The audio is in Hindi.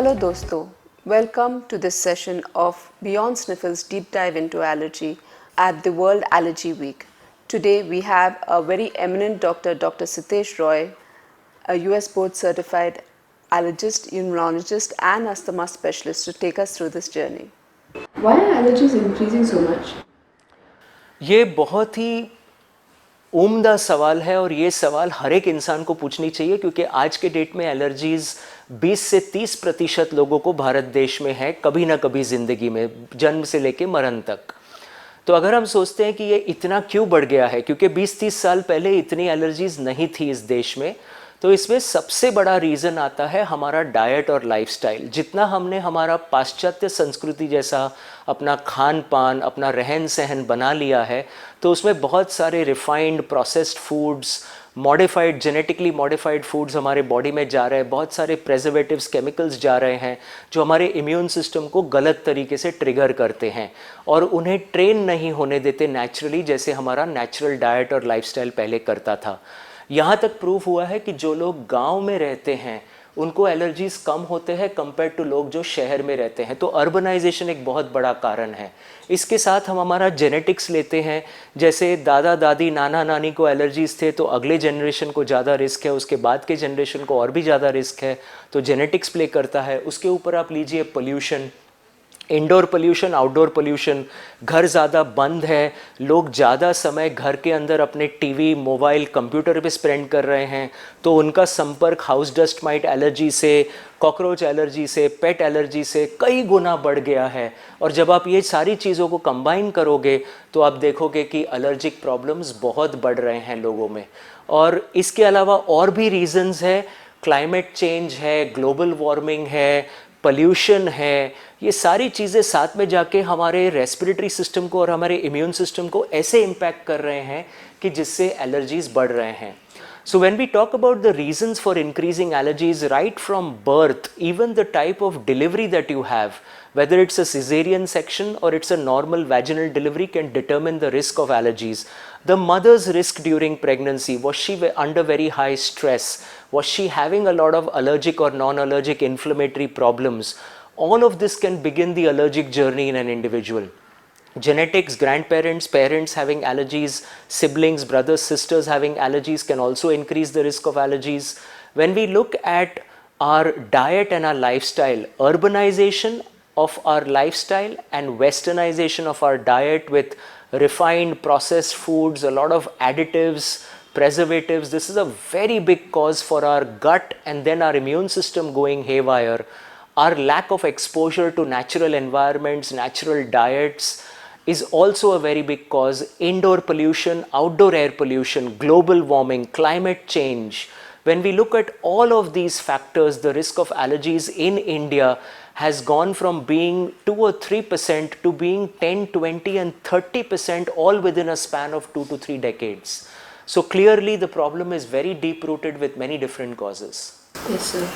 Hello dosto, welcome to this session of Beyond Sniffles Deep Dive into Allergy at the World Allergy Week. Today we have a very eminent doctor, Dr. Sitesh Roy, a US board certified allergist, immunologist and asthma specialist to take us through this journey. Why are allergies increasing so much? ये बहुत ही उम्दा सवाल है और ये सवाल हर एक इंसान को पूछनी चाहिए, क्योंकि आज के डेट में एलर्जीज़ 20 से 30% लोगों को भारत देश में है कभी ना कभी ज़िंदगी में, जन्म से लेके मरण तक। तो अगर हम सोचते हैं कि ये इतना क्यों बढ़ गया है, क्योंकि 20-30 साल पहले इतनी एलर्जीज़ नहीं थी इस देश में, तो इसमें सबसे बड़ा रीज़न आता है हमारा डाइट और लाइफस्टाइल। जितना हमने हमारा पाश्चात्य संस्कृति जैसा अपना खान पान, अपना रहन सहन बना लिया है, तो उसमें बहुत सारे refined processed foods, modified, genetically modified foods हमारे बॉडी में जा रहे हैं, बहुत सारे प्रेजर्वेटिव्स, केमिकल्स जा रहे हैं जो हमारे इम्यून सिस्टम को गलत तरीके से ट्रिगर करते हैं और उन्हें ट्रेन नहीं होने देते नेचुरली, जैसे हमारा नेचुरल डाइट और लाइफस्टाइल पहले करता था। यहाँ तक प्रूफ हुआ है कि जो लोग गांव में रहते हैं उनको एलर्जीज़ कम होते हैं कंपेयर टू लोग जो शहर में रहते हैं। तो अर्बनाइजेशन एक बहुत बड़ा कारण है। इसके साथ हम हमारा जेनेटिक्स लेते हैं, जैसे दादा दादी नाना नानी को एलर्जीज़ थे तो अगले जनरेशन को ज़्यादा रिस्क है, उसके बाद के जनरेशन को और भी ज़्यादा रिस्क है, तो जेनेटिक्स प्ले करता है। उसके ऊपर आप लीजिए pollution, indoor pollution, outdoor pollution, घर ज़्यादा बंद है, लोग ज़्यादा समय घर के अंदर अपने टीवी, मोबाइल, कंप्यूटर पे स्पेंड कर रहे हैं, तो उनका संपर्क हाउस डस्ट माइट एलर्जी से, कॉकरोच एलर्जी से, पेट एलर्जी से कई गुना बढ़ गया है। और जब आप ये सारी चीज़ों को कंबाइन करोगे तो आप देखोगे कि एलर्जिक प्रॉब्लम्स बहुत बढ़ रहे हैं लोगों में। और इसके अलावा और भी रीजंस है, क्लाइमेट चेंज है, ग्लोबल वार्मिंग है, पोल्यूशन है, ये सारी चीज़ें साथ में जाके हमारे रेस्पिरेटरी सिस्टम को और हमारे इम्यून सिस्टम को ऐसे इम्पैक्ट कर रहे हैं कि जिससे एलर्जीज़ बढ़ रहे हैं। So when we talk about the reasons for increasing allergies right from birth, even the type of delivery that you have, whether it's a cesarean section or it's a normal vaginal delivery, can determine the risk of allergies. The mother's risk during pregnancy, was she under very high stress? Was she having a lot of allergic or non-allergic inflammatory problems? All of this can begin the allergic journey in an individual. Genetics, grandparents, parents having allergies, siblings, brothers, sisters having allergies can also increase the risk of allergies. When we look at our diet and our lifestyle, urbanization of our lifestyle and westernization of our diet with refined processed foods, a lot of additives, preservatives, this is a very big cause for our gut and then our immune system going haywire. Our lack of exposure to natural environments, natural diets, is also a very big cause. Indoor pollution, outdoor air pollution, global warming, climate change. When we look at all of these factors, the risk of allergies in India has gone from being 2 or 3% to being 10, 20 and 30% all within a span of 2 to 3 decades. So clearly the problem is very deep rooted with many different causes. Yes, sir.